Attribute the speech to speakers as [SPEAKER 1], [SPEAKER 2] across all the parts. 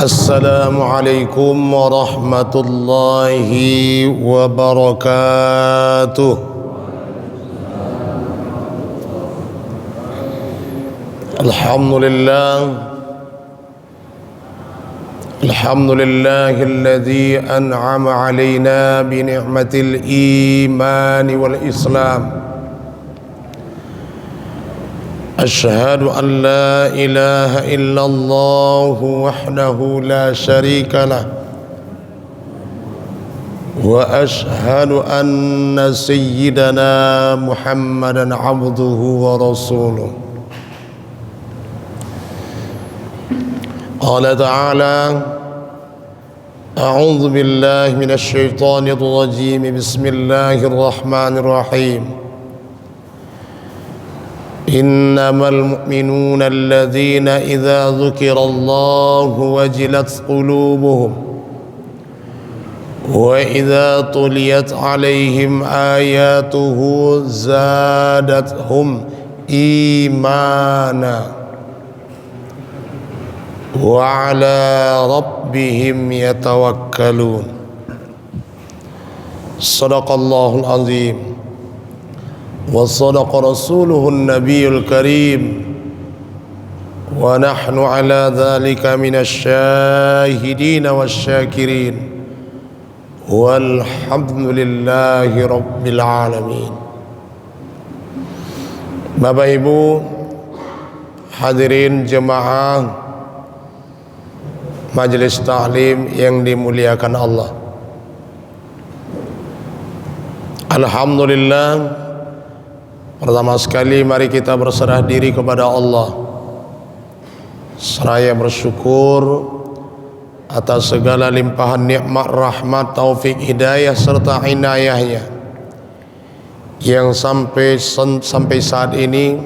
[SPEAKER 1] Assalamualaikum warahmatullahi wabarakatuh. Alhamdulillahilladzi an'ama alaina bi ni'matil iman wal islam. أشهد أن لا إله إلا الله وحده لا شريك له وأشهد أن سيدنا محمدا عبده ورسوله. قال تعالى: أعوذ بالله من الشيطان الرجيم. بسم الله الرحمن الرحيم. إنما المؤمنون الذين إذا ذكر الله وجلت قلوبهم وإذا تليت عليهم آياته زادتهم إيمانا وعلى ربهم يتوكلون. صدق الله العظيم وصدق رسوله النبي الكريم ونحن على ذلك من الشاهدين والشاكرين والحمد لله رب العالمين. Bapak Ibu hadirin jemaah majelis ta'lim yang dimuliakan Allah, alhamdulillah. Pertama sekali mari kita berserah diri kepada Allah seraya bersyukur atas segala limpahan nikmat, rahmat, taufik, hidayah serta inayahnya yang sampai saat ini,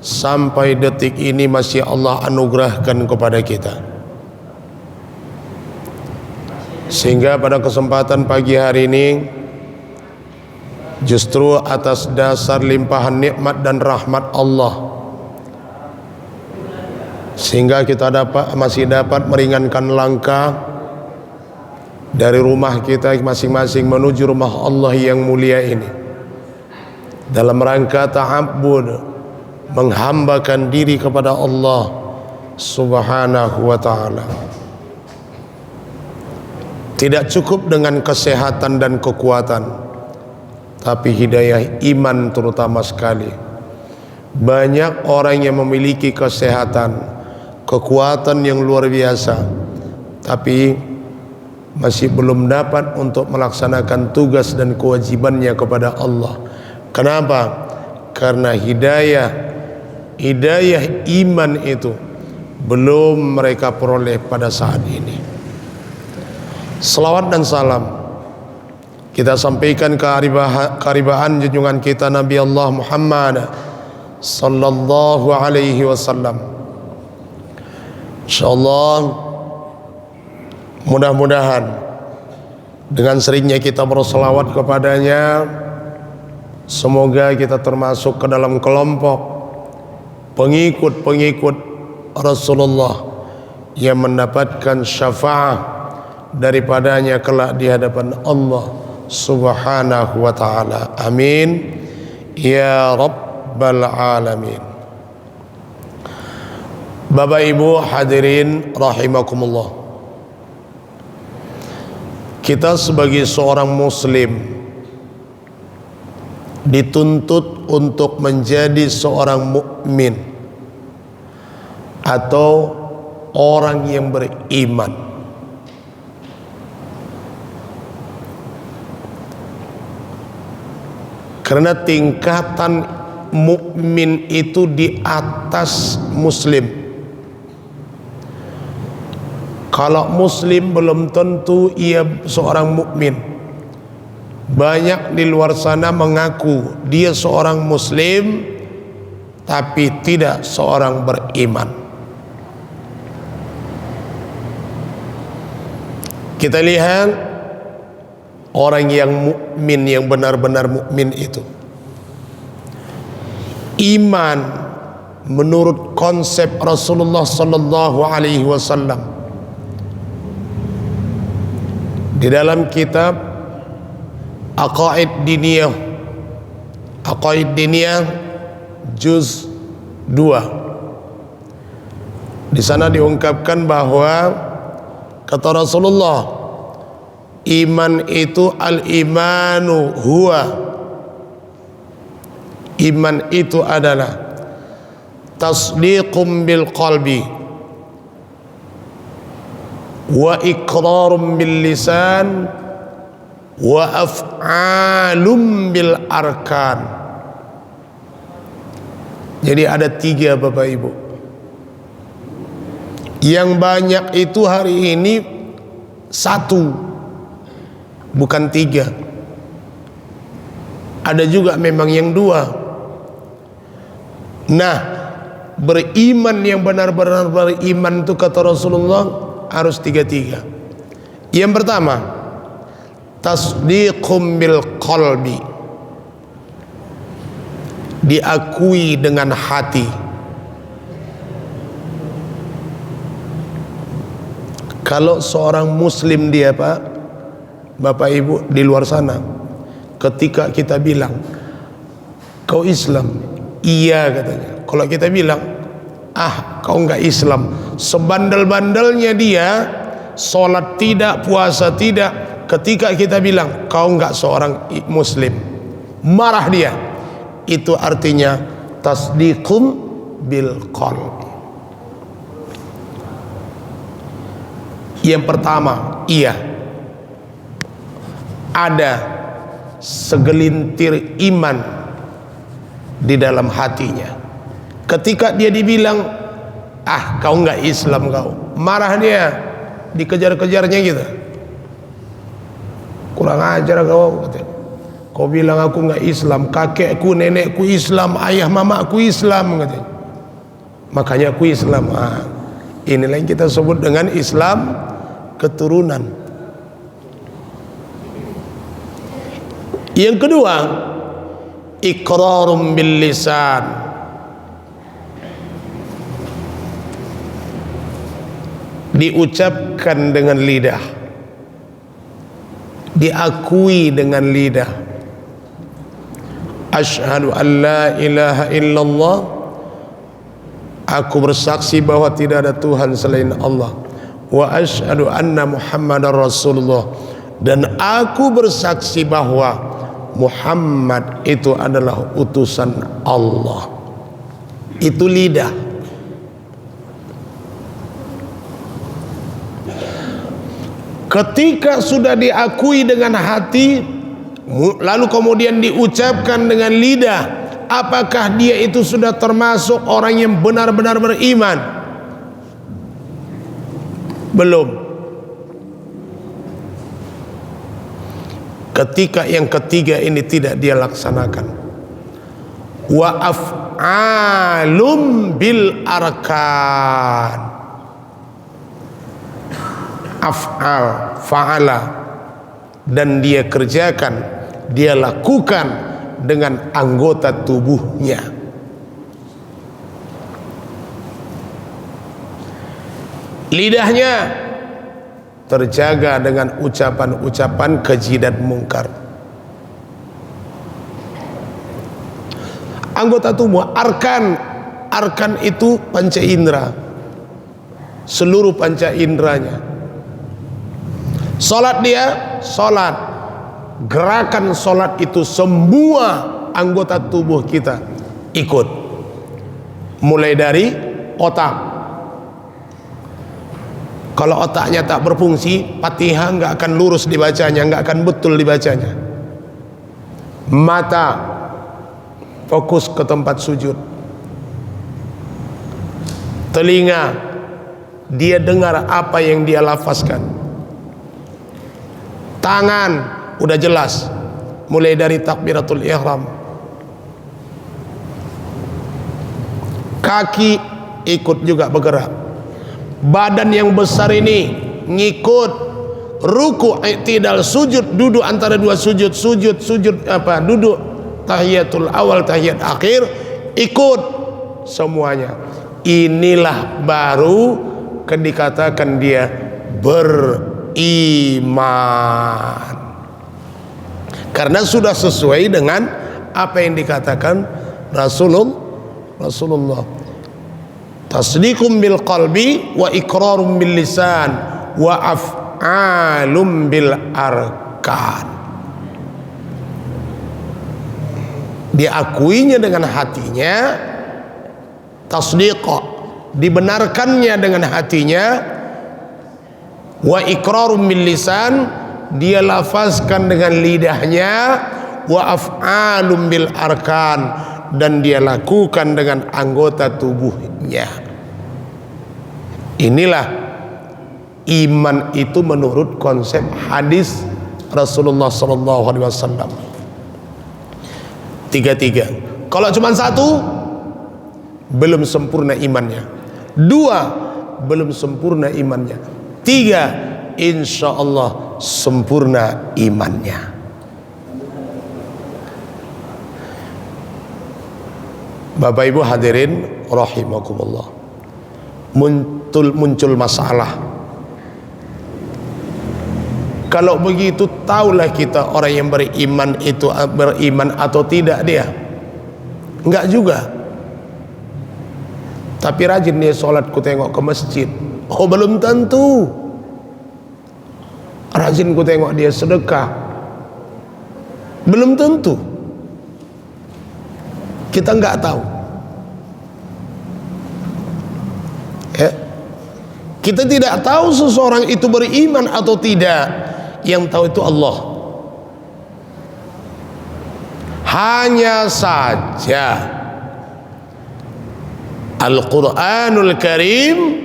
[SPEAKER 1] sampai detik ini masih Allah anugerahkan kepada kita. Sehingga pada kesempatan pagi hari ini, justru atas dasar limpahan nikmat dan rahmat Allah, sehingga kita masih dapat meringankan langkah dari rumah kita masing-masing menuju rumah Allah yang mulia ini, dalam rangka ta'abbud, menghambakan diri kepada Allah subhanahu wa ta'ala. Tidak cukup dengan kesehatan dan kekuatan, tapi hidayah iman terutama sekali. Banyak orang yang memiliki kesehatan, kekuatan yang luar biasa, tapi masih belum dapat untuk melaksanakan tugas dan kewajibannya kepada Allah. Kenapa? Karena hidayah iman itu belum mereka peroleh pada saat ini. Selawat dan salam kita sampaikan keharibaan junjungan kita Nabi Allah Muhammad sallallahu alaihi wasallam. Insyaallah mudah-mudahan dengan seringnya kita berselawat kepadanya, semoga kita termasuk ke dalam kelompok pengikut Rasulullah yang mendapatkan syafaat daripadanya kelak di hadapan Allah subhanahu wa ta'ala. Amin ya rabbal alamin. Bapak Ibu hadirin rahimakumullah, kita sebagai seorang muslim dituntut untuk menjadi seorang mukmin atau orang yang beriman. Karena tingkatan mukmin itu di atas muslim. Kalau muslim belum tentu ia seorang mukmin. Banyak di luar sana mengaku dia seorang muslim tapi tidak seorang beriman. Kita lihat orang yang mukmin, yang benar-benar mukmin itu, iman menurut konsep Rasulullah sallallahu alaihi wasallam Di dalam kitab Aqaid Diniyah, Aqaid Diniyah juz 2, di sana diungkapkan bahwa kata Rasulullah, iman itu al-imanu huwa, iman itu adalah tasdiqum bil qalbi wa iqrarum bil lisan wa af'alum bil arkan. Jadi ada 3 Bapak Ibu. Yang banyak itu hari ini 1, bukan 3. Ada juga memang yang 2. Nah, beriman yang benar-benar beriman itu kata Rasulullah harus 3. Yang pertama, tasdiqum bil qalbi, diakui dengan hati. Kalau seorang muslim dia Pak, Bapak Ibu di luar sana, ketika kita bilang kau Islam, iya katanya. Kalau kita bilang kau enggak Islam, sebandel-bandelnya dia, sholat tidak, puasa tidak, ketika kita bilang kau enggak seorang muslim, marah dia. Itu artinya tasdiqum bil qalbi. Yang pertama, iya, ada segelintir iman di dalam hatinya. Ketika dia dibilang kau enggak Islam, kau marah dia, dikejar-kejarnya gitu. Kurang ajar kau katanya. Kau bilang aku enggak Islam, kakekku, nenekku Islam, ayah mamaku Islam katanya. Makanya aku Islam. Inilah yang kita sebut dengan Islam keturunan. Yang kedua, iqrarum bil lisan, diucapkan dengan lidah, diakui dengan lidah. Asyhadu an la ilaha illallah, aku bersaksi bahwa tidak ada Tuhan selain Allah. Wa asyhadu anna Muhammadar Rasulullah, dan aku bersaksi bahwa Muhammad itu adalah utusan Allah. Itu lidah. Ketika sudah diakui dengan hati, lalu kemudian diucapkan dengan lidah, apakah dia itu sudah termasuk orang yang benar-benar beriman? Belum. Ketika yang ketiga ini tidak dia laksanakan, wa af'alum bil arkan, af'al, fa'ala, dan dia kerjakan, dia lakukan dengan anggota tubuhnya. Lidahnya terjaga dengan ucapan-ucapan keji dan mungkar. Anggota tubuh, arkan, arkan itu panca indera, seluruh panca inderanya. Salat dia, salat, gerakan salat itu semua anggota tubuh kita ikut, mulai dari otak. Kalau otaknya tak berfungsi, Fatihah nggak akan lurus dibacanya, nggak akan betul dibacanya. Mata fokus ke tempat sujud. Telinga, dia dengar apa yang dia lafazkan. Tangan udah jelas, mulai dari takbiratul ihram. Kaki ikut juga bergerak. Badan yang besar ini ngikut, ruku, i'tidal, sujud, duduk antara dua sujud, duduk tahiyatul awal, tahiyat akhir, ikut semuanya. Inilah baru dikatakan dia beriman. beriman. Karena sudah sesuai dengan apa yang dikatakan Rasulullah. Tasdiqum bil qalbi wa iqrarum bil lisan wa af'alum bil arkan. Diakuinya dengan hatinya, tasdiq, dibenarkannya dengan hatinya, wa iqrarum bil lisan, dia lafazkan dengan lidahnya, wa af'alum bil arkan, dan dia lakukan dengan anggota tubuhnya. Inilah iman itu menurut konsep hadis Rasulullah SAW. 3. Kalau cuma 1, belum sempurna imannya. 2, belum sempurna imannya. 3, insya Allah sempurna imannya. Bapak Ibu hadirin rahimakumullah, muncul masalah. Kalau begitu, taulah kita orang yang beriman itu beriman atau tidak dia. Enggak juga. Tapi rajin dia sholat, ku tengok ke masjid. Oh, belum tentu. Rajin ku tengok dia sedekah, belum tentu. Kita enggak tahu. Kita tidak tahu seseorang itu beriman atau tidak. Yang tahu itu Allah. Hanya saja Al-Quranul Karim,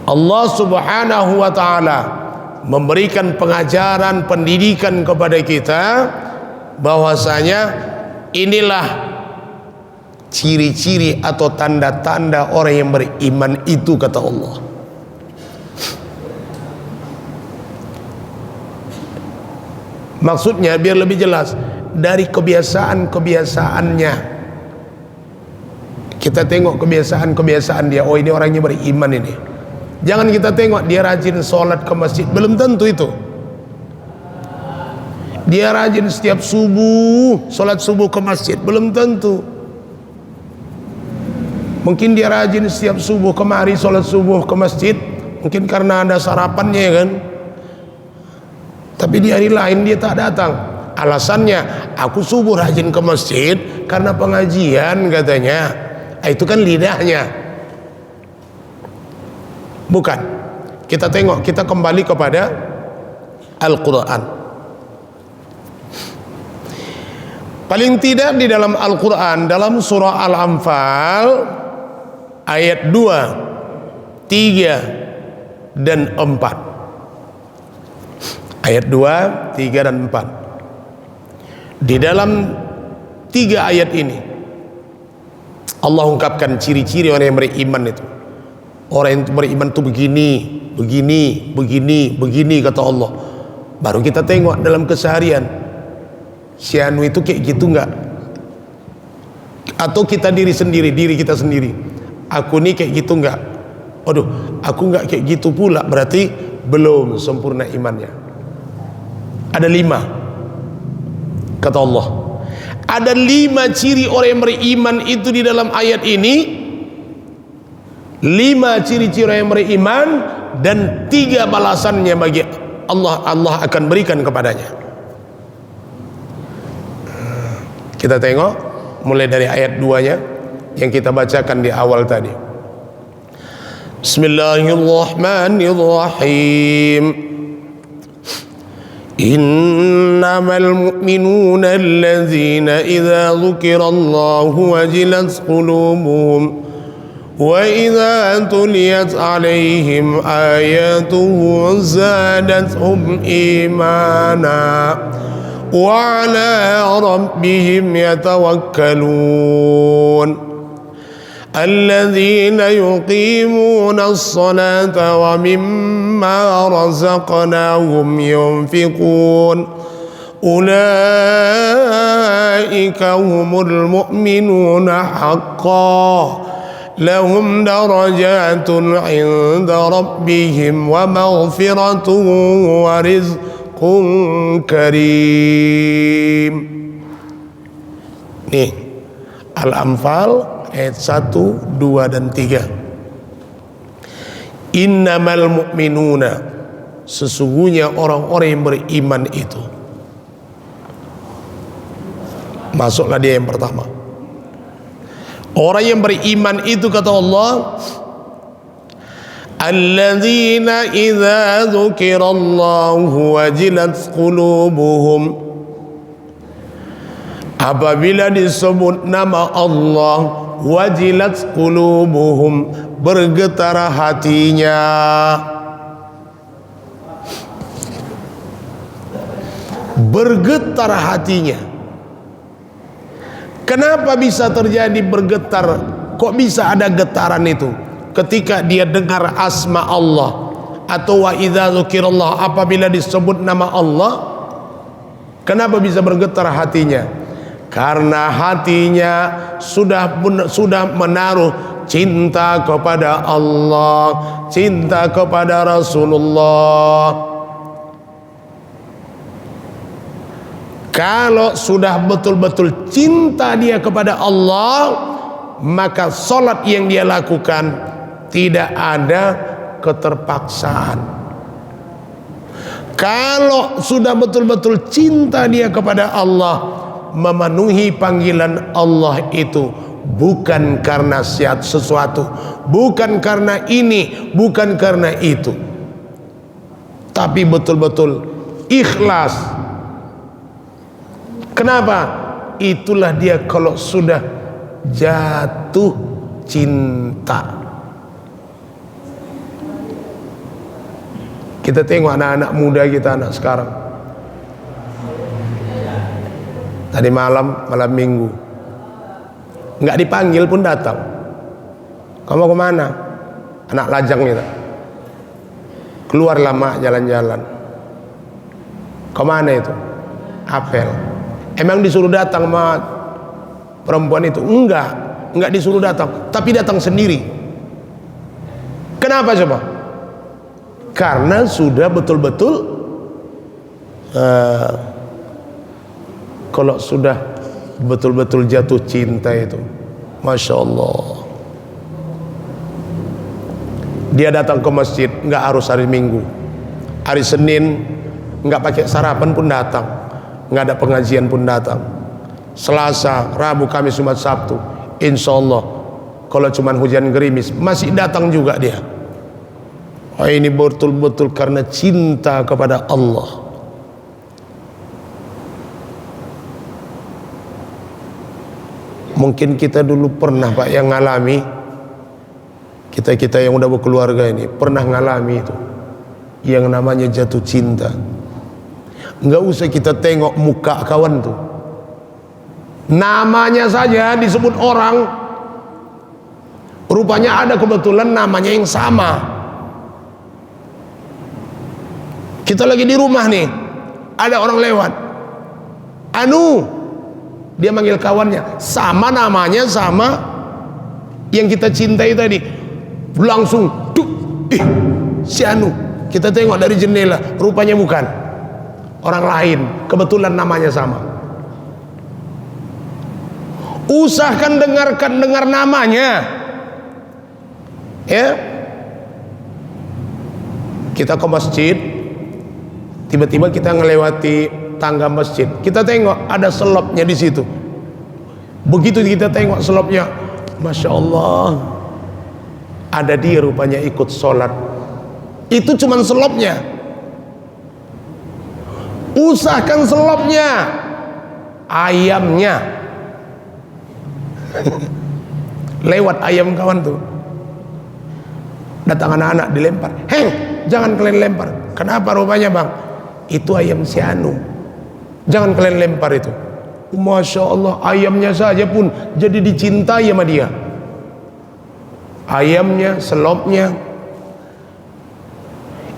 [SPEAKER 1] Allah Subhanahu wa ta'ala memberikan pengajaran, pendidikan kepada kita bahwasanya inilah ciri-ciri atau tanda-tanda orang yang beriman itu, kata Allah. Maksudnya biar lebih jelas, dari kebiasaan-kebiasaannya kita tengok kebiasaan-kebiasaan dia. Oh, ini orangnya beriman ini. Jangan kita tengok dia rajin sholat ke masjid, belum tentu itu. Dia rajin setiap subuh sholat subuh ke masjid, belum tentu. Mungkin dia rajin setiap subuh kemari sholat subuh ke masjid, mungkin karena ada sarapannya, ya kan. Tapi di hari lain dia tak datang. Alasannya, aku subuh rajin ke masjid karena pengajian, katanya. Itu kan lidahnya. Bukan. Kita tengok, kita kembali kepada Al-Quran. Paling tidak di dalam Al-Quran, dalam surah Al-Anfal ayat 2, 3 dan 4. Ayat 2, 3 dan 4. Di dalam 3 ayat ini Allah ungkapkan ciri-ciri orang yang beriman itu. Orang yang beriman itu begini, begini, begini, begini, kata Allah. Baru kita tengok dalam keseharian, si anu itu kayak gitu enggak? Atau kita diri kita sendiri, aku nih kayak gitu enggak? Aduh, aku enggak kayak gitu pula, berarti belum sempurna imannya. Ada 5, kata Allah. Ada 5 ciri orang yang beriman itu di dalam ayat ini. 5 ciri-ciri orang yang beriman, dan 3 balasannya bagi Allah, Allah akan berikan kepadanya. Kita tengok mulai dari ayat 2-nya yang kita bacakan di awal tadi. Bismillahirrahmanirrahim. Innamal mu'minuna allazina idza dzukirallahu wajilat qulubuhum wa idza tuliyat 'alaihim ayatuhu zadatuhum imana wa 'ala rabbihim yatawakkalun. الذين يقيمون الصلاة ومما رزقناهم ينفقون أولئك هم المؤمنون حقا lahum darajatun 'inda rabbihim wa maghfiratun wa rizqun karim. Nih, Al-Anfal ayat 1, 2 dan 3. Innamal mu'minuna, sesungguhnya orang-orang yang beriman itu. Masuklah dia yang pertama. Orang yang beriman itu kata Allah, alladzina idza dzukirallahu wajilat qulubuhum, apabila disebut nama Allah, wajilat qulubuhum, bergetar hatinya. Bergetar hatinya. Kenapa bisa terjadi bergetar? Kok bisa ada getaran itu? Ketika dia dengar asma Allah, atau wa idza dzukirallah, apabila disebut nama Allah. Kenapa bisa bergetar hatinya? Karena hatinya sudah menaruh cinta kepada Allah, cinta kepada Rasulullah. Kalau sudah betul-betul cinta dia kepada Allah, maka solat yang dia lakukan tidak ada keterpaksaan. Kalau sudah betul-betul cinta dia kepada Allah, memenuhi panggilan Allah itu bukan karena sesuatu, bukan karena ini, bukan karena itu, tapi betul-betul ikhlas. Kenapa? Itulah dia kalau sudah jatuh cinta. Kita tengok anak-anak muda kita, anak sekarang. Tadi malam minggu, nggak dipanggil pun datang. Kamu kemana? Anak lajang kita. Keluar lama jalan-jalan. Kemana itu? Apel. Emang disuruh datang sama perempuan itu? Enggak disuruh datang, tapi datang sendiri. Kenapa coba? Karena sudah betul-betul kalau sudah betul-betul jatuh cinta itu, Masya Allah. Dia datang ke masjid, enggak harus hari Minggu, hari Senin enggak pakai sarapan pun datang, nggak ada pengajian pun datang. Selasa, Rabu, Kamis, Jumat, Sabtu, insya Allah kalau cuman hujan gerimis masih datang juga dia. Oh, ini betul-betul karena cinta kepada Allah. Mungkin kita dulu pernah Pak yang ngalami, kita yang udah berkeluarga ini pernah ngalami itu yang namanya jatuh cinta. Nggak usah kita tengok muka kawan tuh, namanya saja disebut orang, rupanya ada kebetulan namanya yang sama. Kita lagi di rumah nih, ada orang lewat, dia manggil kawannya, sama namanya, sama yang kita cintai tadi, langsung si Anu. Kita tengok dari jendela, rupanya bukan, orang lain, kebetulan namanya sama. Usahakan dengar namanya, ya. Kita ke masjid, tiba-tiba kita ngelewati tangga masjid, kita tengok ada selopnya di situ. Begitu kita tengok selopnya, Masya Allah, ada dia rupanya ikut sholat. Itu cuman selopnya. Usahakan selopnya, ayamnya. Lewat ayam kawan tuh, datang anak-anak dilempar. Hei, jangan kalian lempar. Kenapa rupanya bang? Itu ayam si Anu, jangan kalian lempar itu. Masya Allah, ayamnya saja pun jadi dicintai sama dia. Ayamnya, selopnya.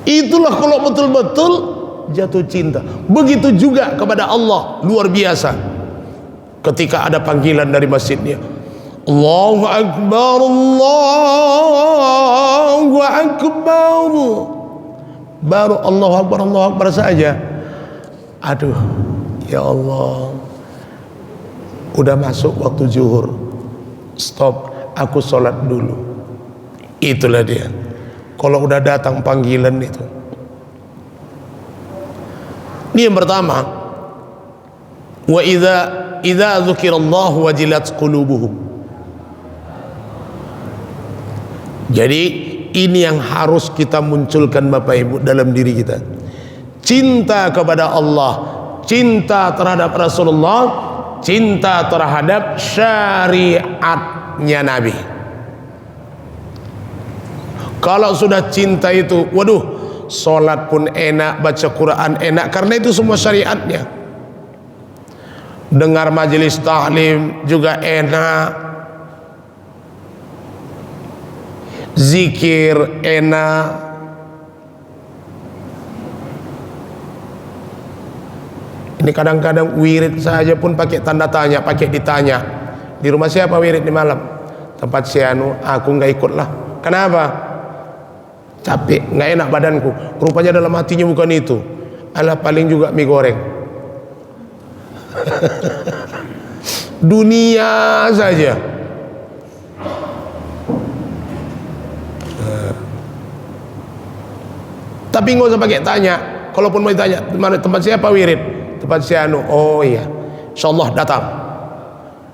[SPEAKER 1] Itulah kalau betul-betul jatuh cinta. Begitu juga kepada Allah, luar biasa. Ketika ada panggilan dari masjidnya, Allahu Akbar, Allahu Akbar. Baru Allahu Akbar saja. Aduh, ya Allah, udah masuk waktu zuhur. Stop, aku sholat dulu. Itulah dia. Kalau udah datang panggilan itu. Ini yang pertama. Wa idza dzukirallahu wajilat qulubuhum. Jadi ini yang harus kita munculkan Bapak Ibu dalam diri kita. Cinta kepada Allah, cinta terhadap Rasulullah, cinta terhadap syariatnya Nabi. Kalau sudah cinta itu, waduh, sholat pun enak, baca Quran enak, karena itu semua syariatnya. Dengar majelis ta'lim juga enak, zikir enak. Ini kadang-kadang wirid saja pun pakai tanda tanya, pakai ditanya. Di rumah siapa wirid di malam? Tempat si anu, aku nggak ikut lah. Kenapa? Capek, nggak enak badanku. Rupanya dalam hatinya bukan itu. Alah, paling juga mie goreng. Dunia saja. Tapi nggak usah pakai tanya. Kalaupun mau ditanya, mana tempat siapa wirid? Tempat si anu. Oh iya, insyaallah datang.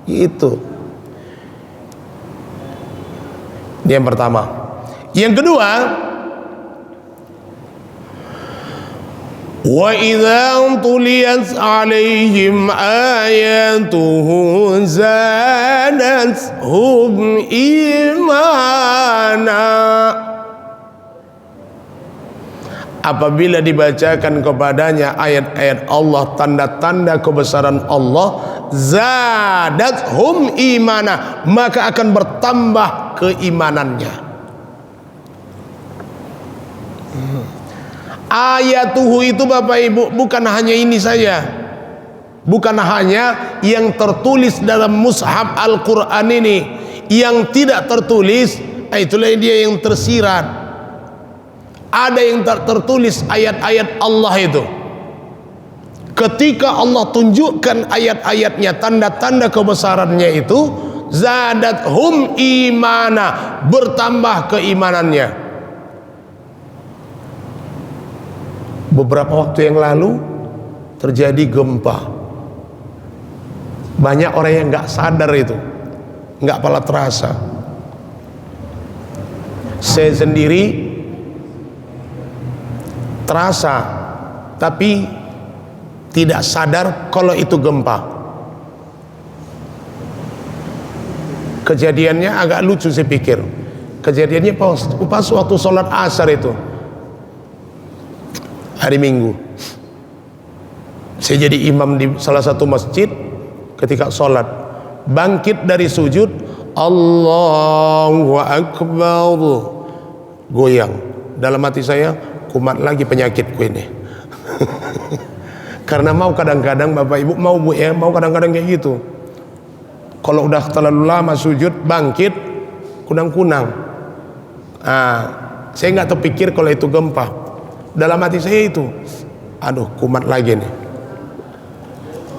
[SPEAKER 1] Itu. Ini yang pertama. Yang kedua, wa idza tuliyat alaihim ayatuhu zadatuhum imana. Apabila dibacakan kepadanya ayat-ayat Allah, tanda-tanda kebesaran Allah, zadathum imana, maka akan bertambah keimanannya. Ayatuhu itu Bapak Ibu bukan hanya ini saja, bukan hanya yang tertulis dalam mushaf Al-Quran ini. Yang tidak tertulis, itulah dia yang tersirat. Ada yang tertulis ayat-ayat Allah itu. Ketika Allah tunjukkan ayat-ayatnya, tanda-tanda kebesarannya itu, zadathum imana, bertambah keimanannya. Beberapa waktu yang lalu terjadi gempa. Banyak orang yang nggak sadar itu, nggak pala terasa. Saya sendiri terasa, tapi tidak sadar kalau itu gempa. Kejadiannya agak lucu saya pikir. Kejadiannya pas waktu sholat asar itu, hari Minggu. Saya jadi imam di salah satu masjid. Ketika sholat, bangkit dari sujud, Allahu Akbar, goyang. Dalam hati saya, kumat lagi penyakitku ini. Karena mau kadang-kadang Bapak Ibu, mau Bu ya, mau kadang-kadang kayak gitu. Kalau udah terlalu lama sujud, bangkit kunang-kunang. Saya nggak terpikir kalau itu gempa. Dalam hati saya itu, aduh, kumat lagi nih.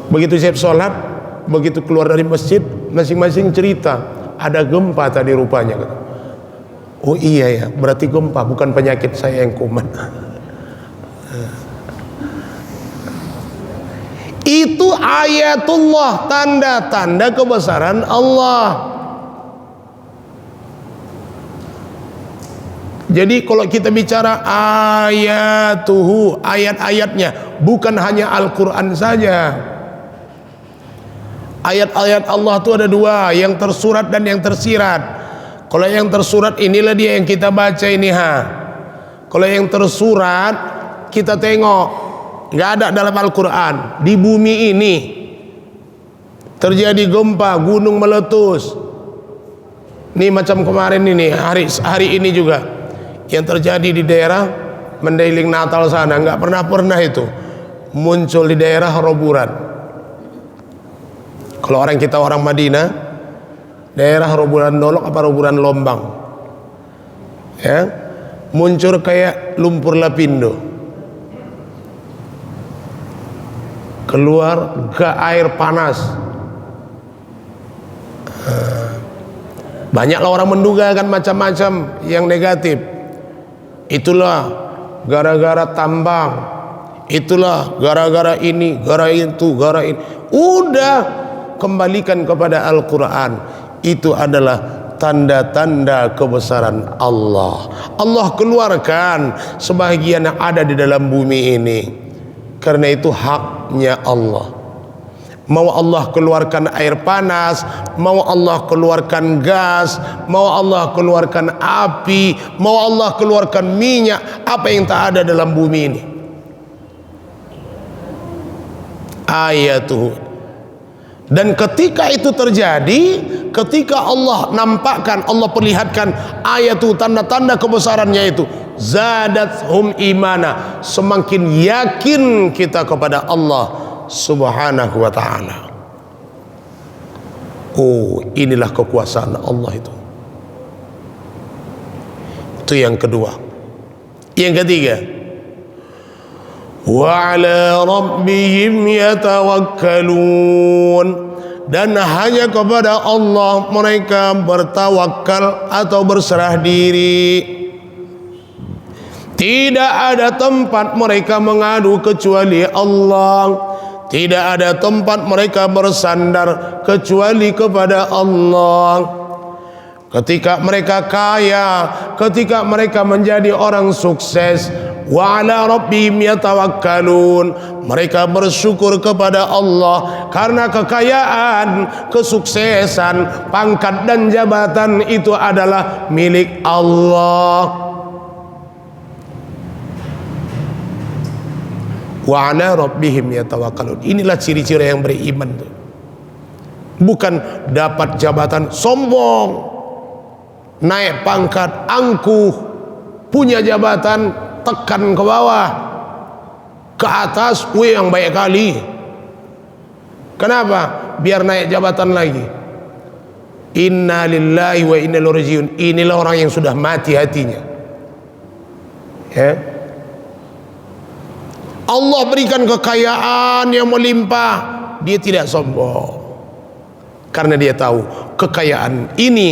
[SPEAKER 1] Begitu saya sholat, begitu keluar dari masjid, masing-masing cerita, ada gempa tadi rupanya. Oh iya ya, berarti gempa, bukan penyakit saya yang kumat. Itu ayatullah, tanda-tanda kebesaran Allah. Jadi kalau kita bicara ayatuhu, ayat-ayatnya, bukan hanya Al-Quran saja. Ayat-ayat Allah itu ada dua, yang tersurat dan yang tersirat. Kalau yang tersurat inilah dia yang kita baca ini Kalau yang tersurat kita tengok, nggak ada dalam Al-Quran. Di bumi ini terjadi gempa, gunung meletus. Ini macam kemarin ini, hari ini juga yang terjadi di daerah Mandailing Natal sana, nggak pernah itu muncul di daerah Roburan. Kalau orang kita orang Madinah, daerah Roburan Dolok apa Roburan Lombang, ya, muncul kayak lumpur lapindo, keluar ke air panas. Banyaklah orang menduga kan macam-macam yang negatif. Itulah gara-gara tambang, itulah gara-gara ini, gara itu, gara ini. Udah, kembalikan kepada Al-Quran. Itu adalah tanda-tanda kebesaran Allah. Allah keluarkan sebahagian yang ada di dalam bumi ini, karena itu haknya Allah. Mau Allah keluarkan air panas, mau Allah keluarkan gas, mau Allah keluarkan api, mau Allah keluarkan minyak, apa yang tak ada dalam bumi ini, ayatuhu. Dan ketika itu terjadi, ketika Allah nampakkan, Allah perlihatkan ayatu, tanda-tanda kebesarannya itu, zadathum imana, semakin yakin kita kepada Allah Subhanahu wa ta'ala. Oh, inilah kekuasaan Allah itu. Itu yang kedua. Yang ketiga, wa ala rabbihim yatawakkalun, dan hanya kepada Allah mereka bertawakal atau berserah diri. Tidak ada tempat mereka mengadu kecuali Allah. Tidak ada tempat mereka bersandar kecuali kepada Allah. Ketika mereka kaya, ketika mereka menjadi orang sukses, wa ala rabbihim yatawakkalun, mereka bersyukur kepada Allah karena kekayaan, kesuksesan, pangkat dan jabatan itu adalah milik Allah. Wa ala rabbihim yatawakkalun. Inilah ciri-ciri yang beriman tuh. Bukan dapat jabatan sombong, naik pangkat angkuh, punya jabatan tekan ke bawah, ke atas, weh yang baik kali. Kenapa? Biar naik jabatan lagi. Inna lillahi wa inna ilaihi rajiun. Inilah orang yang sudah mati hatinya, ya. Allah berikan kekayaan yang melimpah, dia tidak sombong, karena dia tahu kekayaan ini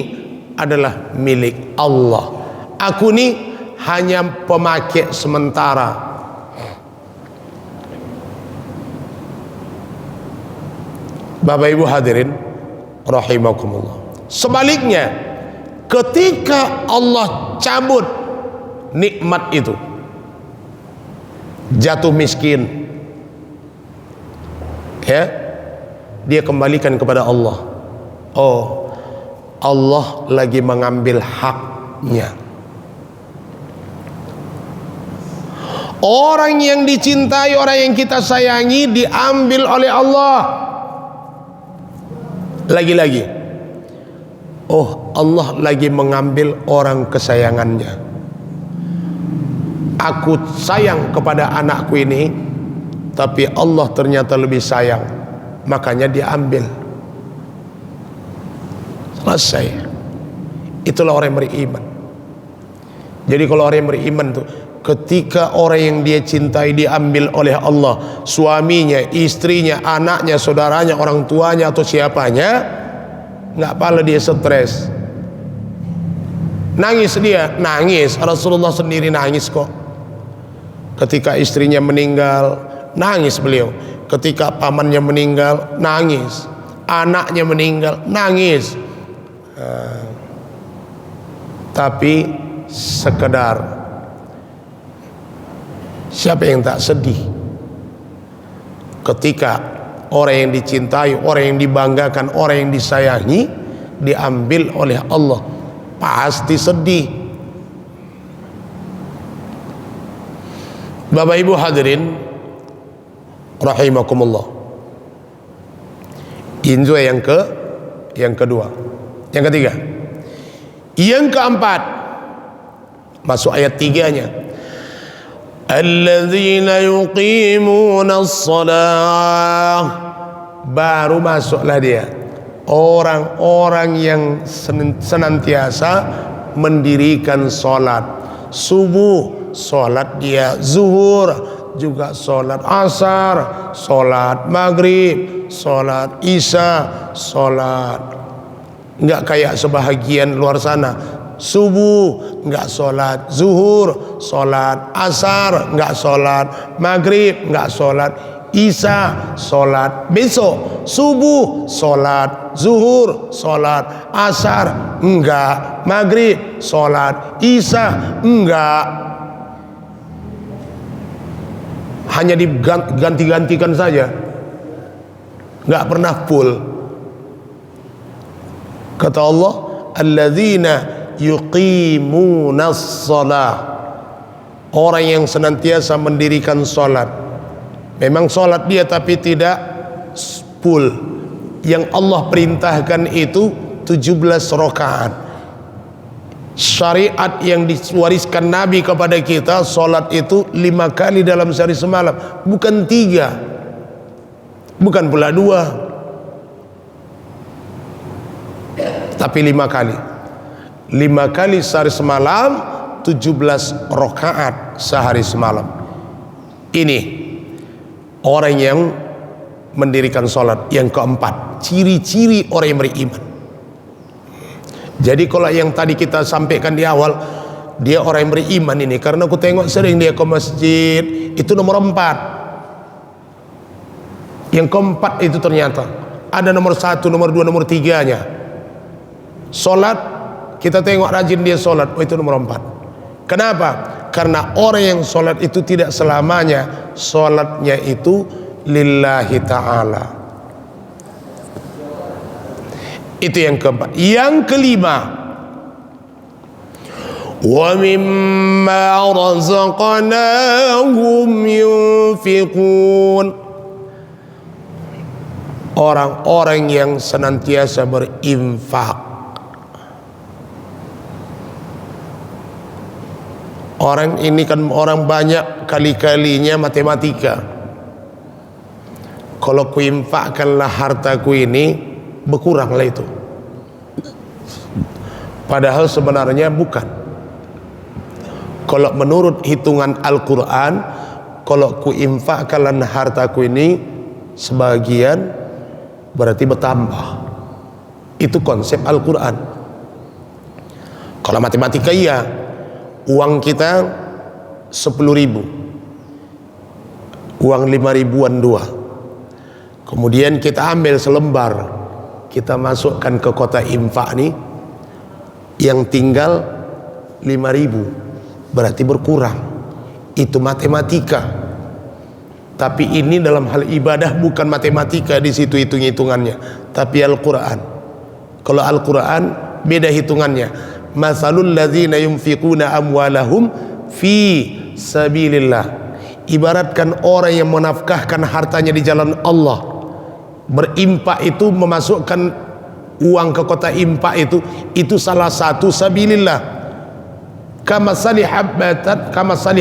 [SPEAKER 1] adalah milik Allah. Aku ini hanya pemakai sementara. Bapak Ibu hadirin rahimakumullah. Sebaliknya, ketika Allah cabut nikmat itu, jatuh miskin, ya, dia kembalikan kepada Allah. Oh, Allah lagi mengambil haknya. Orang yang dicintai, orang yang kita sayangi diambil oleh Allah. Lagi-lagi, oh, Allah lagi mengambil orang kesayangannya. Aku sayang kepada anakku ini, tapi Allah ternyata lebih sayang, makanya dia ambil. Selesai. Itulah orang yang beriman. Jadi kalau orang yang beriman tuh, ketika orang yang dia cintai diambil oleh Allah, suaminya, istrinya, anaknya, saudaranya, orang tuanya atau siapanya, nggak pala dia stres. Nangis dia, nangis. Rasulullah sendiri nangis kok. Ketika istrinya meninggal, nangis beliau. Ketika pamannya meninggal, nangis. Anaknya meninggal, nangis. Tapi sekedar, siapa yang tak sedih ketika orang yang dicintai, orang yang dibanggakan, orang yang disayangi diambil oleh Allah? Pasti sedih. Bapak Ibu hadirin rahimakumullah. Enjoy yang kedua. Yang ketiga. Yang keempat, masuk ayat 3-nya. Alladzina yuqimuna as-salah. Baru masuklah dia. orang-orang yang senantiasa mendirikan sholat subuh, sholat dia zuhur, juga sholat asar, sholat maghrib, sholat isya, sholat. Nggak kayak sebahagian luar sana, subuh nggak sholat zuhur, sholat asar nggak sholat maghrib, nggak sholat isya, sholat besok subuh, sholat zuhur, sholat asar enggak, maghrib, sholat isya enggak, hanya diganti-gantikan saja, enggak pernah full. Kata Allah, alladzina yuqimunas shalah, orang yang senantiasa mendirikan sholat. Memang sholat dia tapi tidak full. Yang Allah perintahkan itu 17 rakaat. Syariat yang diwariskan Nabi kepada kita, sholat itu 5 kali dalam sehari semalam, bukan 3, bukan pula 2, tapi 5 kali. 5 kali sehari semalam, 17 rakaat sehari semalam. Ini orang yang mendirikan sholat. Yang keempat, ciri-ciri orang yang beriman. Jadi kalau yang tadi kita sampaikan di awal, dia orang yang beriman ini, karena aku tengok sering dia ke masjid, itu nomor 4. Yang keempat itu ternyata ada nomor 1, nomor 2, nomor 3-nya. Sholat, kita tengok rajin dia sholat, oh itu nomor 4. Kenapa? Karena orang yang sholat itu tidak selamanya sholatnya itu lillahi ta'ala. Itu yang keempat. Yang kelima, wa mimma razaqnahum yunfiqun, orang-orang yang senantiasa berinfak. Orang ini kan orang banyak kali-kalinya matematika. Kalau kuinfakkanlah hartaku ini, berkuranglah itu. Padahal sebenarnya bukan. Kalau menurut hitungan Al-Quran, kalau kuinfakkanlah hartaku ini sebagian, berarti bertambah. Itu konsep Al-Quran. Kalau matematika iya. Uang kita 10.000, uang 5.000-an 2. Kemudian kita ambil selembar, kita masukkan ke kotak infak nih, yang tinggal 5.000, berarti berkurang. Itu matematika. Tapi ini dalam hal ibadah bukan matematika, di situ hitung-hitungannya, tapi Al-Quran. Kalau Al-Quran beda hitungannya. Masalul ladzina yunfiquna amwalahum fi sabilillah, ibaratkan orang yang menafkahkan hartanya di jalan Allah. Berimpak itu memasukkan uang ke kotak impak itu salah satu sabilillah. Kama sali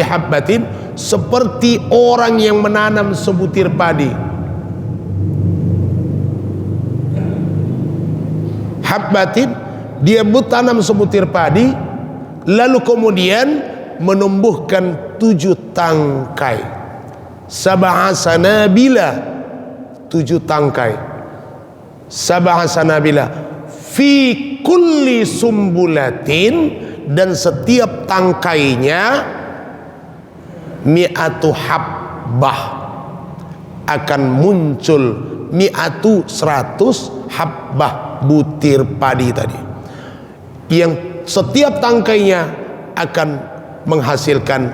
[SPEAKER 1] habbatin, seperti orang yang menanam sebutir padi. Habbatin, dia tanam sebutir padi, lalu kemudian menumbuhkan 7 tangkai. Sab'a sanabila, 7 tangkai. Sab'a sanabila fi kulli sumbulatin, dan setiap tangkainya mi'atu habbah, akan muncul mi'atu 100 habbah, butir padi tadi, yang setiap tangkainya akan menghasilkan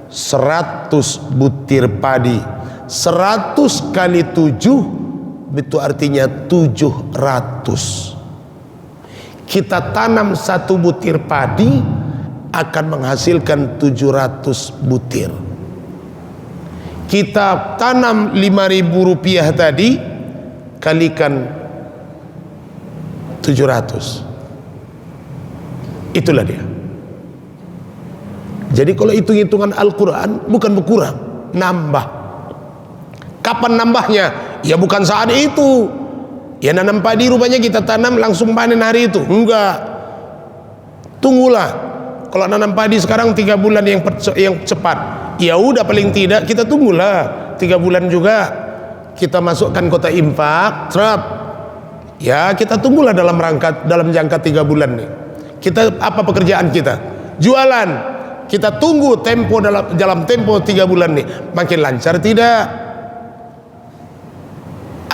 [SPEAKER 1] 100 butir padi. 100 kali 7 itu artinya 700. Kita tanam 1 butir padi akan menghasilkan 700 butir. Kita tanam 5.000 rupiah tadi, kalikan 700. Itulah dia. Jadi kalau hitung-hitungan Al-Quran bukan berkurang, nambah. Kapan nambahnya? Ya bukan saat itu. Ya nanam padi rupanya kita tanam langsung panen hari itu. Enggak. Tunggulah. Kalau nanam padi sekarang 3 bulan yang cepat. Ya udah paling tidak kita tunggulah 3 bulan juga. Kita masukkan kota infak, trap. Ya kita tunggulah dalam jangka 3 bulan nih. Kita apa pekerjaan kita? Jualan. Kita tunggu tempo dalam tempo 3 bulan nih. Makin lancar tidak?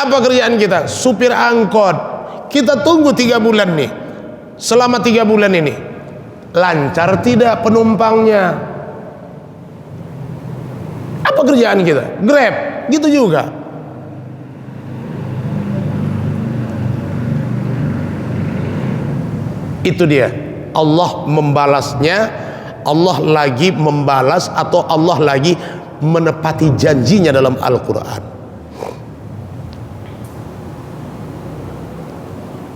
[SPEAKER 1] Apa kerjaan kita? Supir angkot. Kita tunggu 3 bulan nih. Selama 3 bulan ini lancar tidak penumpangnya? Apa kerjaan kita? Grab. Gitu juga. Itu dia. Allah membalasnya. Allah lagi membalas atau Allah lagi menepati janjinya dalam Al-Quran.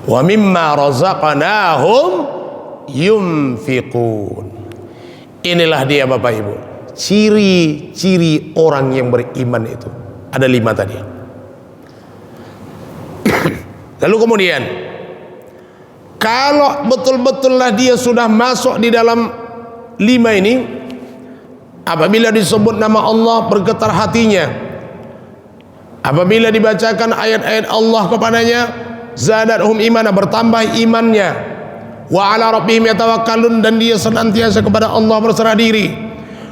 [SPEAKER 1] Wa mimma razaqnahum yunfiqun. Inilah dia Bapak Ibu, ciri-ciri orang yang beriman itu. Ada 5 tadi. Lalu kemudian, kalau betul-betullah dia sudah masuk di dalam 5 ini, apabila disebut nama Allah bergetar hatinya, apabila dibacakan ayat-ayat Allah kepadanya, zadatuhum imana, bertambah imannya, wa ala rabbihim yatawakkalun, dan dia senantiasa kepada Allah berserah diri,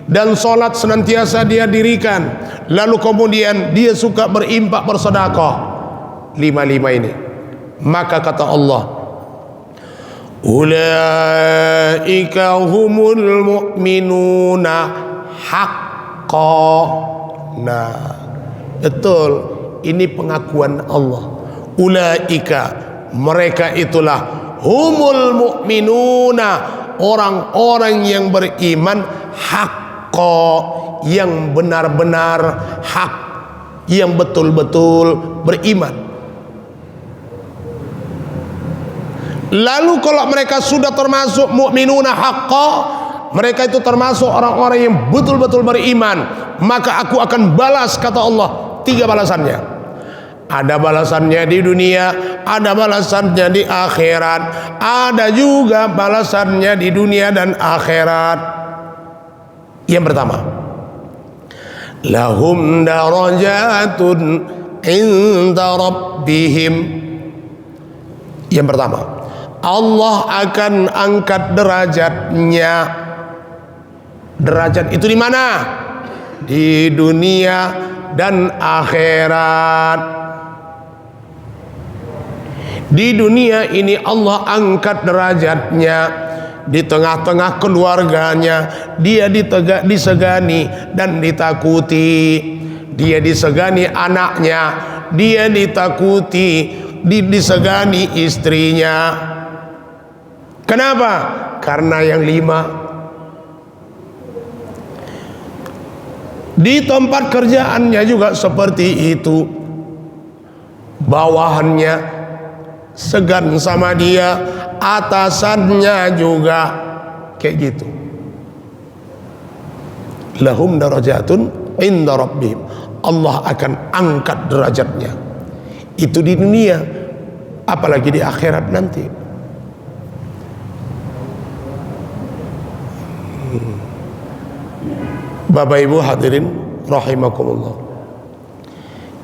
[SPEAKER 1] dan salat senantiasa dia dirikan, lalu kemudian dia suka berimpak bersedekah. 5 ini, maka kata Allah, ulaika humul mu'minuna haqqan. Nah, betul, ini pengakuan Allah. Ulaika, mereka itulah humul mu'minuna, orang-orang yang beriman haqqan, yang benar-benar hak, yang betul-betul beriman. Lalu kalau mereka sudah termasuk mu'minuna haqqa, mereka itu termasuk orang-orang yang betul-betul beriman, maka aku akan balas, kata Allah, 3 balasannya. Ada balasannya di dunia, ada balasannya di akhirat, ada juga balasannya di dunia dan akhirat. Yang pertama, lahum darajatun inda rabbihim. Yang pertama, Allah akan angkat derajatnya. Derajat itu di mana? Di dunia dan akhirat. Di dunia ini Allah angkat derajatnya. Di tengah-tengah keluarganya dia disegani dan ditakuti. Dia disegani anaknya, dia ditakuti, disegani istrinya. Kenapa? Karena yang 5. Di tempat kerjaannya juga seperti itu. Bawahannya segan sama dia, atasannya juga kayak gitu. Lahum darajatun inda rabbihim. Allah akan angkat derajatnya. Itu di dunia, apalagi di akhirat nanti. Bapak Ibu hadirin rahimakumullah,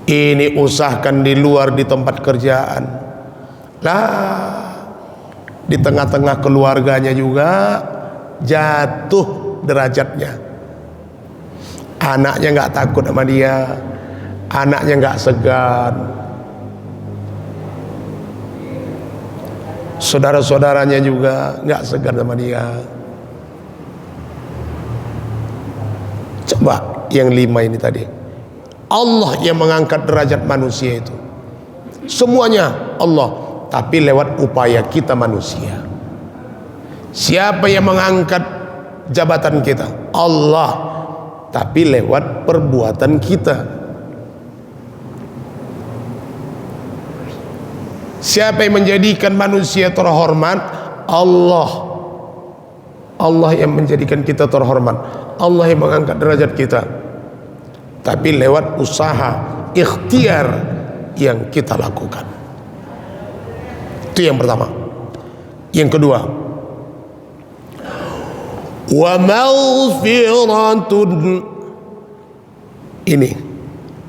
[SPEAKER 1] ini usahakan di luar, di tempat kerjaan lah, di tengah-tengah keluarganya juga jatuh derajatnya. Anaknya nggak takut sama dia, anaknya nggak segan, saudara-saudaranya juga nggak segan sama dia. Coba yang 5 ini tadi, Allah yang mengangkat derajat manusia itu, semuanya Allah, tapi lewat upaya kita manusia. Siapa yang mengangkat jabatan kita? Allah, tapi lewat perbuatan kita. Siapa yang menjadikan manusia terhormat? Allah. Allah yang menjadikan kita terhormat, Allah yang mengangkat derajat kita, tapi lewat usaha ikhtiar yang kita lakukan. Itu yang pertama. Yang kedua, wa maghfiratun, ini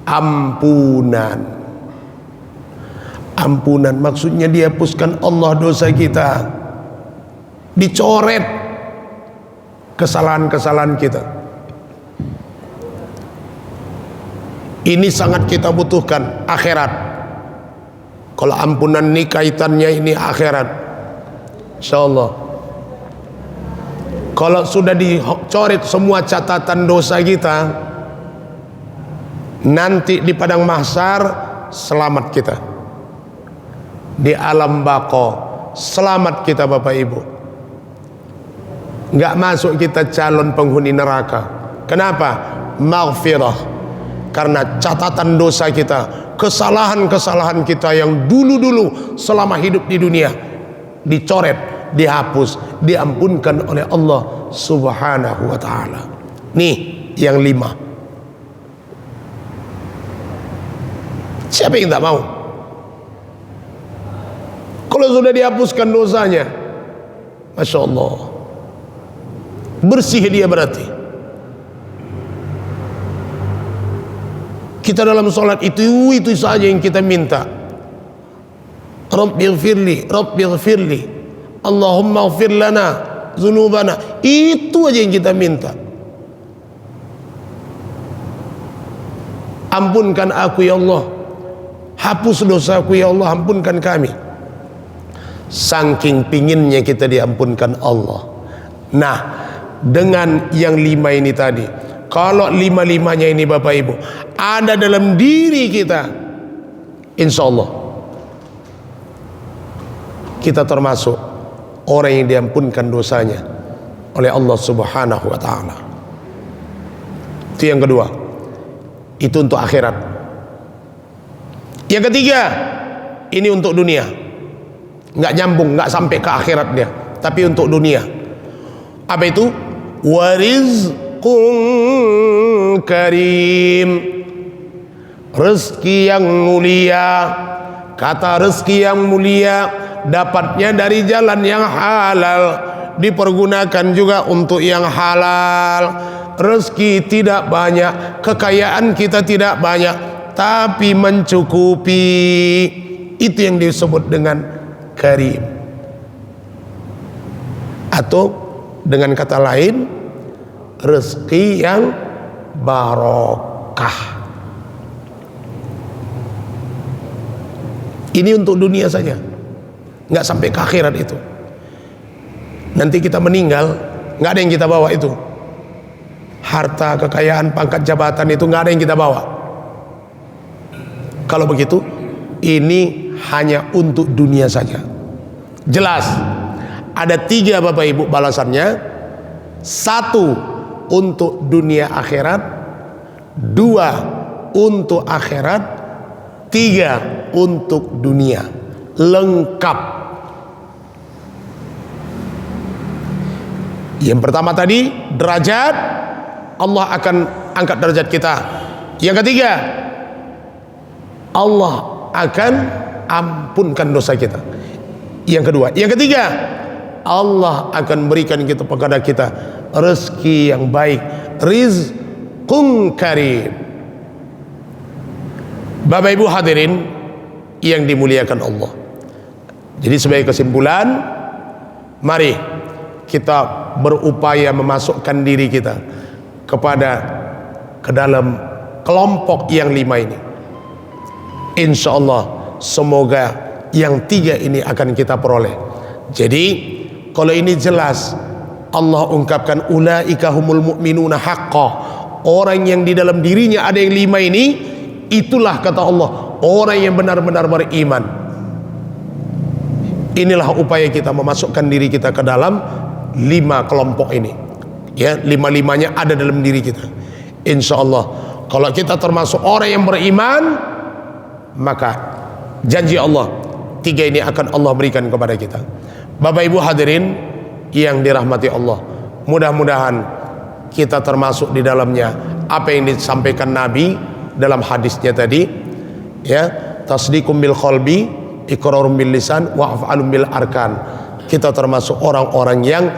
[SPEAKER 1] ampunan. Ampunan maksudnya dihapuskan Allah dosa kita, dicoret kesalahan-kesalahan kita. Ini sangat kita butuhkan akhirat. Kalau ampunan ini kaitannya ini akhirat, insyaallah. Kalau sudah dicoret semua catatan dosa kita, nanti di padang mahsyar selamat kita, di alam baqo selamat kita Bapak Ibu, nggak masuk kita calon penghuni neraka. Kenapa? Maghfirah, karena catatan dosa kita, kesalahan-kesalahan kita yang dulu-dulu selama hidup di dunia dicoret, dihapus, diampunkan oleh Allah Subhanahu wa ta'ala. Nih yang 5. Siapa yang tak mau? Kalau sudah dihapuskan dosanya, Masya Allah, bersih dia berarti. Kita dalam sholat itu saja yang kita minta. Rabbighfirli, Rabbighfirli, Allahumma ighfir lana dzunubana. Itu aja yang kita minta. Ampunkan aku ya Allah, hapus dosaku ya Allah, ampunkan kami. Saking pinginnya kita diampunkan Allah. Nah, dengan yang 5 ini tadi, kalau 5-5-nya ini Bapak Ibu ada dalam diri kita, insya Allah kita termasuk orang yang diampunkan dosanya oleh Allah Subhanahu wa ta'ala. Itu yang kedua. Itu untuk akhirat. Yang ketiga, ini untuk dunia. Nggak nyambung, nggak sampai ke akhirat dia, tapi untuk dunia. Apa itu? Warizqun karim, rezeki yang mulia. Kata rezeki yang mulia dapatnya dari jalan yang halal, dipergunakan juga untuk yang halal. Rezeki tidak banyak, kekayaan kita tidak banyak, tapi mencukupi. Itu yang disebut dengan karim. Atau dengan kata lain, rezeki yang barokah. Ini untuk dunia saja, nggak sampai ke akhirat itu. Nanti kita meninggal, nggak ada yang kita bawa itu. Harta, kekayaan, pangkat jabatan itu nggak ada yang kita bawa. Kalau begitu, ini hanya untuk dunia saja. Jelas, ada 3 Bapak Ibu balasannya. 1 untuk dunia akhirat, 2 untuk akhirat, 3 untuk dunia. Lengkap. Yang pertama tadi, derajat, Allah akan angkat derajat kita. Yang ketiga, Allah akan ampunkan dosa kita. Yang kedua, yang ketiga, Allah akan berikan kita kepada kita rezeki yang baik, rizqun karim. Bapak Ibu hadirin yang dimuliakan Allah. Jadi sebagai kesimpulan, mari kita berupaya memasukkan diri kita ke dalam kelompok yang 5 ini. Insya Allah semoga yang 3 ini akan kita peroleh. Jadi kalau ini jelas, Allah ungkapkan ulaika humul mu'minuna haqqan. Orang yang di dalam dirinya ada yang 5 ini, itulah kata Allah orang yang benar-benar beriman. Inilah upaya kita memasukkan diri kita ke dalam 5 kelompok ini. Ya, 5-5-nya ada dalam diri kita. Insya Allah kalau kita termasuk orang yang beriman, maka janji Allah 3 ini akan Allah berikan kepada kita. Bapak Ibu hadirin yang dirahmati Allah, mudah-mudahan kita termasuk di dalamnya apa yang disampaikan Nabi dalam hadisnya tadi, ya, tasdiqum bil qalbi, iqrarun bil lisan wa af'alun bil arkan. Kita termasuk orang-orang yang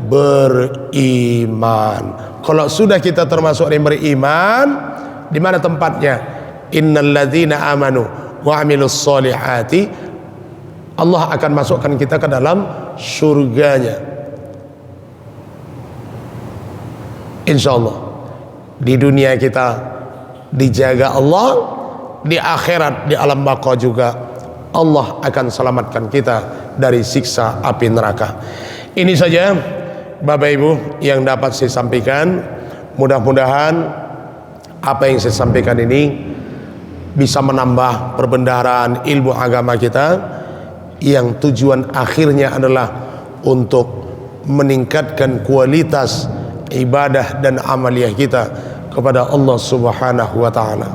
[SPEAKER 1] beriman. Kalau sudah kita termasuk yang beriman, di mana tempatnya? Innal ladzina amanu wa amilus solihati, Allah akan masukkan kita ke dalam surganya, insyaallah. Di dunia kita dijaga Allah, di akhirat di alam baqa juga Allah akan selamatkan kita dari siksa api neraka. Ini saja Bapak Ibu yang dapat saya sampaikan. Mudah-mudahan apa yang saya sampaikan ini bisa menambah perbendaharaan ilmu agama kita, yang tujuan akhirnya adalah untuk meningkatkan kualitas ibadah dan amaliyah kita kepada Allah Subhanahu wa taala.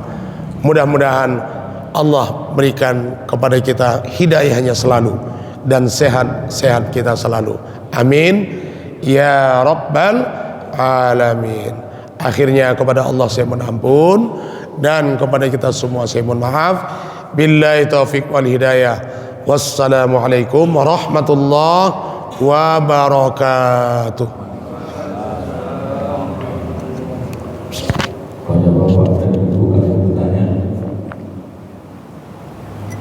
[SPEAKER 1] Mudah-mudahan Allah berikan kepada kita hidayahnya selalu dan sehat-sehat kita selalu. Amin ya rabbal alamin. Akhirnya kepada Allah saya mohon ampun, dan kepada kita semua saya mohon maaf. Billahi taufik wal hidayah. Wassalamualaikum warahmatullahi wabarakatuh.
[SPEAKER 2] Pada Bapak dan Ibu kami bertanya,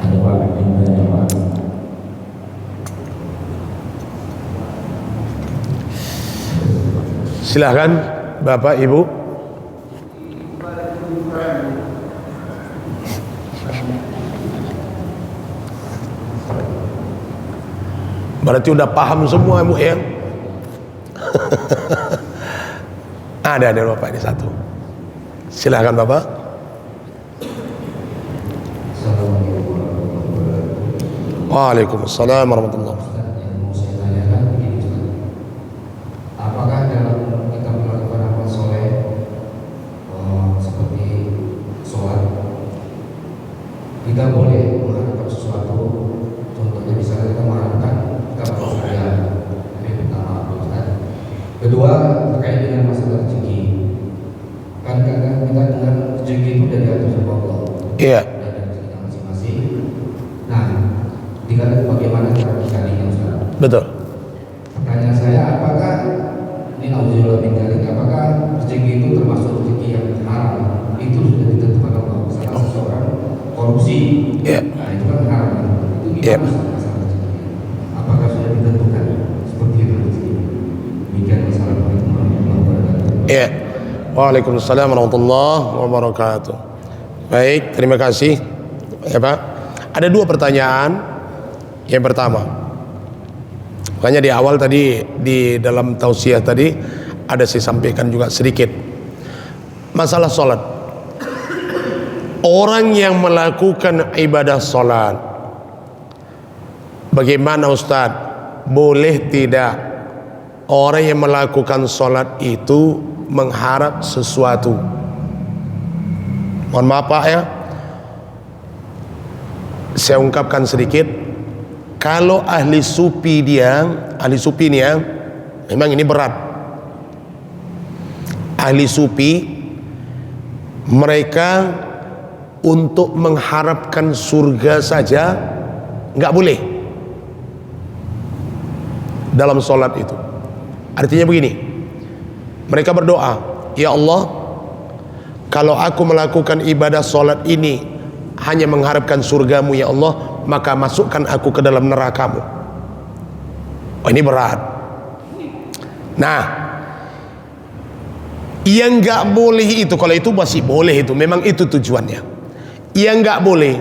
[SPEAKER 2] ada Pak yang bertanya Pak.
[SPEAKER 1] Silahkan Bapak Ibu. Berarti udah paham semua Bu ya. Ada Bapak ini satu. Silahkan Bapak. Waalaikumsalam warahmatullahi wabarakatuh.
[SPEAKER 2] Yang mau saya tanyakan begini Ustaz, apakah dalam kita melakukan amal soleh seperti sholat, kita boleh mengharapkan sesuatu? Contohnya misalnya kita mengharapkan kita masuk surga. Ini pertama Ustaz. Kedua, terkait dengan masalah rezeki. Kan kadang kita dengan rezeki itu dari atas Allah.
[SPEAKER 1] Iya.
[SPEAKER 2] Dari kita masing-masing. Nah, dikatakan bagaimana cara mencarinya Ustaz?
[SPEAKER 1] Betul.
[SPEAKER 2] Pertanyaan saya, apakah ini auzubillah min dzalik, apakah rezeki itu termasuk rezeki yang haram? Itu sudah ditentukan Allah. Salah seseorang korupsi,
[SPEAKER 1] Iya.
[SPEAKER 2] nah itu kan haram. Itu
[SPEAKER 1] Iya.
[SPEAKER 2] gimana Ustaz masalah rezeki? Apakah sudah ditentukan seperti itu rezeki? Demikian wassalamualaikum warahmatullahi wabarakatuh.
[SPEAKER 1] Iya. Waalaikumsalam warahmatullahi wabarakatuh. Baik, terima kasih ya Pak. Ada dua pertanyaan. Yang pertama, makanya di awal tadi di dalam tausiah tadi ada saya sampaikan juga sedikit masalah sholat. Orang yang melakukan ibadah sholat, bagaimana Ustaz? Boleh tidak orang yang melakukan sholat itu mengharap sesuatu? Mohon maaf Pak ya, saya ungkapkan sedikit. Kalau ahli sufi ini ya, memang ini berat. Ahli sufi mereka untuk mengharapkan surga saja nggak boleh dalam sholat itu. Artinya begini, mereka berdoa, ya Allah, kalau aku melakukan ibadah sholat ini hanya mengharapkan surgamu ya Allah, maka masukkan aku ke dalam nerakamu. Oh, ini berat. Nah, yang nggak boleh itu, kalau itu masih boleh, itu memang itu tujuannya. Yang nggak boleh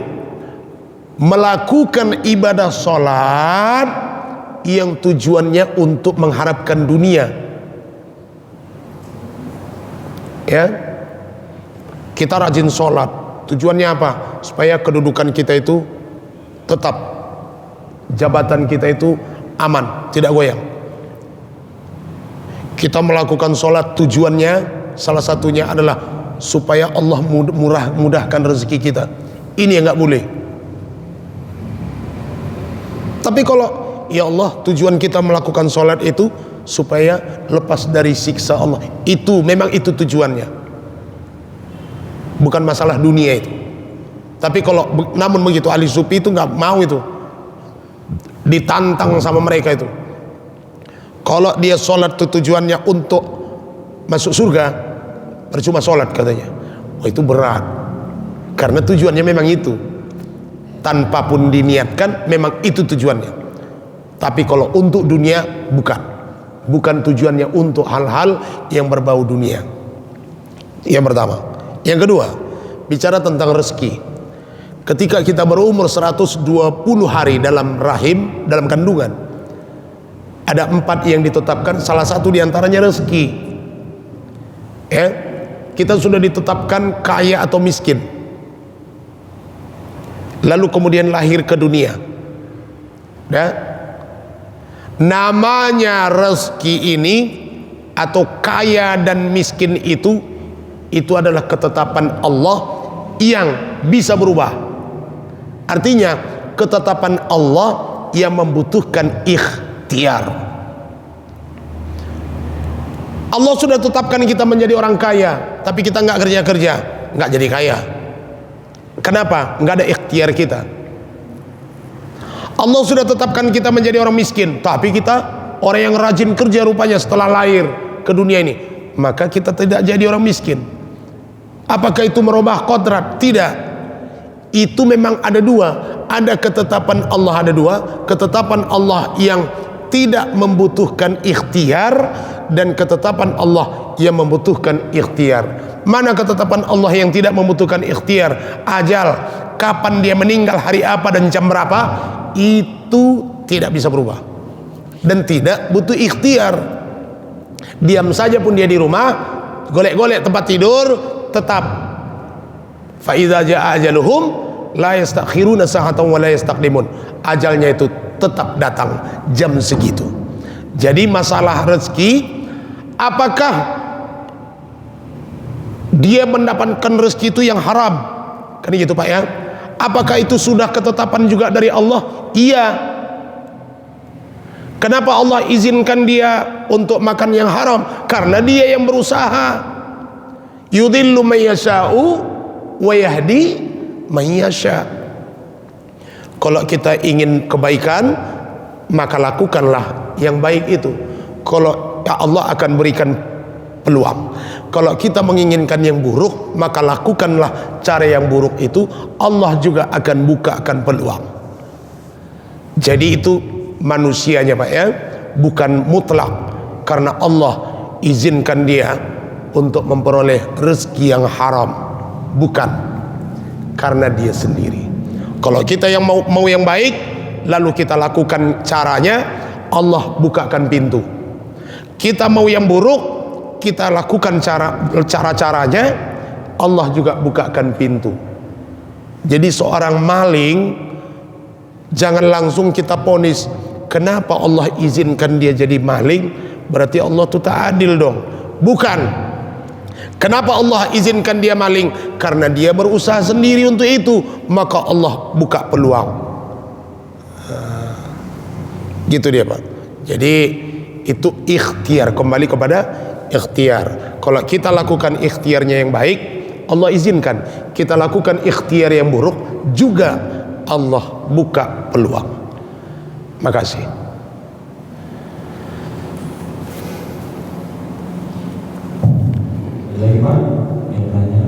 [SPEAKER 1] melakukan ibadah sholat yang tujuannya untuk mengharapkan dunia. Ya, kita rajin sholat, tujuannya apa? Supaya kedudukan kita itu tetap, jabatan kita itu aman, tidak goyang. Kita melakukan sholat tujuannya salah satunya adalah supaya Allah mudahkan rezeki kita. Ini yang nggak boleh. Tapi kalau ya Allah, tujuan kita melakukan sholat itu supaya lepas dari siksa Allah, itu memang itu tujuannya, bukan masalah dunia itu. Tapi kalau namun begitu ahli sufi itu nggak mau itu, ditantang sama mereka itu. Kalau dia sholat itu tujuannya untuk masuk surga, percuma sholat katanya. Oh, itu berat, karena tujuannya memang itu. Tanpa pun diniatkan, memang itu tujuannya. Tapi kalau untuk dunia, bukan tujuannya untuk hal-hal yang berbau dunia. Yang pertama. Yang kedua, bicara tentang rezeki. Ketika kita berumur 120 hari dalam rahim, dalam kandungan, ada 4 yang ditetapkan, salah satu diantaranya rezeki. Ya, kita sudah ditetapkan kaya atau miskin, lalu kemudian lahir ke dunia. Ya, namanya rezeki ini atau kaya dan miskin itu adalah ketetapan Allah yang bisa berubah. Artinya ketetapan Allah yang membutuhkan ikhtiar. Allah sudah tetapkan kita menjadi orang kaya, tapi kita nggak kerja-kerja, nggak jadi kaya. Kenapa? Nggak ada ikhtiar kita. Allah sudah tetapkan kita menjadi orang miskin, tapi kita orang yang rajin kerja rupanya setelah lahir ke dunia ini, maka kita tidak jadi orang miskin. Apakah itu merubah kodrat? Tidak. Itu memang ada dua. Ada ketetapan Allah, ada dua. Ketetapan Allah yang tidak membutuhkan ikhtiar, dan ketetapan Allah yang membutuhkan ikhtiar. Mana ketetapan Allah yang tidak membutuhkan ikhtiar? Ajal, kapan dia meninggal, hari apa dan jam berapa, itu tidak bisa berubah dan tidak butuh ikhtiar. Diam saja pun dia di rumah, golek-golek tempat tidur, tetap. Fa idza jaa ajaluhum la yastakhiruna sa'atan wa la yastaqdimun. Ajalnya itu tetap datang jam segitu. Jadi masalah rezeki, apakah dia mendapatkan rezeki itu yang haram? Kan gitu Pak ya. Apakah itu sudah ketetapan juga dari Allah? Iya. Kenapa Allah izinkan dia untuk makan yang haram? Karena dia yang berusaha. Yudhillu man yasha'u wa yahdi man yasha'. Kalau kita ingin kebaikan, maka lakukanlah yang baik itu. Kalau ya Allah akan berikan peluang. Kalau kita menginginkan yang buruk, maka lakukanlah cara yang buruk itu, Allah juga akan bukakan peluang. Jadi itu manusianya Pak ya, bukan mutlak, karena Allah izinkan dia untuk memperoleh rezeki yang haram, bukan karena dia sendiri. Kalau kita yang mau yang baik, lalu kita lakukan caranya, Allah bukakan pintu. Kita mau yang buruk, kita lakukan cara-caranya, Allah juga bukakan pintu. Jadi seorang maling, jangan langsung kita ponis, kenapa Allah izinkan dia jadi maling, berarti Allah itu tak adil dong. Bukan. Kenapa Allah izinkan dia maling? Karena dia berusaha sendiri untuk itu, maka Allah buka peluang. Gitu dia Pak. Jadi itu ikhtiar, kembali kepada ikhtiar. Kalau kita lakukan ikhtiarnya yang baik, Allah izinkan. Kita lakukan ikhtiar yang buruk, juga Allah buka peluang. Makasih.
[SPEAKER 2] Lagi Pak, yang tanya,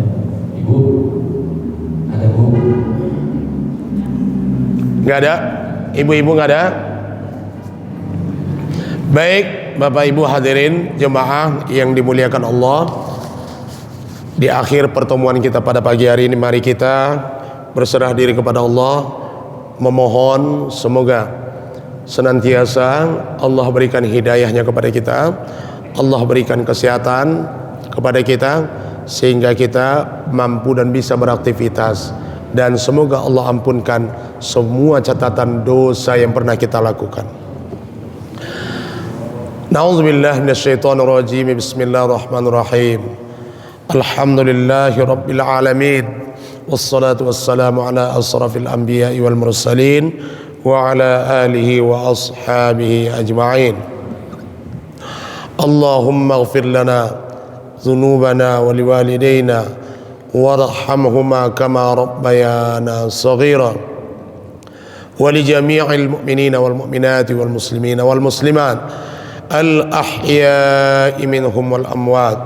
[SPEAKER 2] Ibu, ada Bu?
[SPEAKER 1] Nggak ada? Ibu-ibu nggak ada? Baik, Bapak Ibu hadirin jemaah yang dimuliakan Allah, di akhir pertemuan kita pada pagi hari ini, mari kita berserah diri kepada Allah, memohon semoga senantiasa Allah berikan hidayahnya kepada kita, Allah berikan kesehatan kepada kita, sehingga kita mampu dan bisa beraktivitas, dan semoga Allah ampunkan semua catatan dosa yang pernah kita lakukan. Na'udzubillah minasyaitonir rajim. Bismillahirrahmanirrahim. Alhamdulillahi rabbil alamin, wassalatu wassalamu ala asrafil anbiya'i wal mursalin wa ala alihi wa ashabihi ajma'in. Allahumma ighfir lana dhunubana wa liwalidayna warhamhuma kama rabbayana saghira. ولجميع المؤمنين والمؤمنات والمسلمين والمسلمات الأحياء منهم والأموات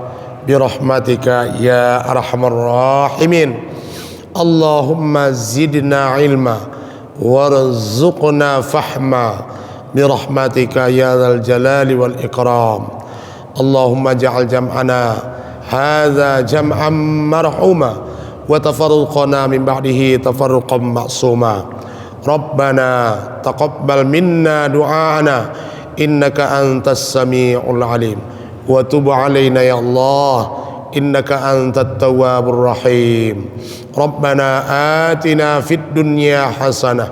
[SPEAKER 1] برحمتك يا أرحم الراحمين. اللهم زدنا علما وارزقنا فهما برحمتك يا ذا الجلال والإكرام. اللهم اجعل جمعنا هذا جمعا مرحوما وتفرقنا من بعده تفرقا معصوما. ربنا تقبل منا دعاءنا إنك أنت السميع العليم وتب علينا يا الله إنك أنت التواب الرحيم. ربنا آتنا في الدنيا حسنة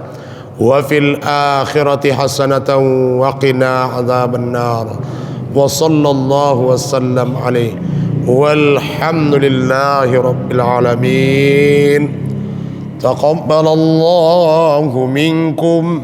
[SPEAKER 1] وفي الآخرة حسنة وقنا عذاب النار. وصلى الله وسلم عليه والحمد لله رب العالمين. تقبل الله منكم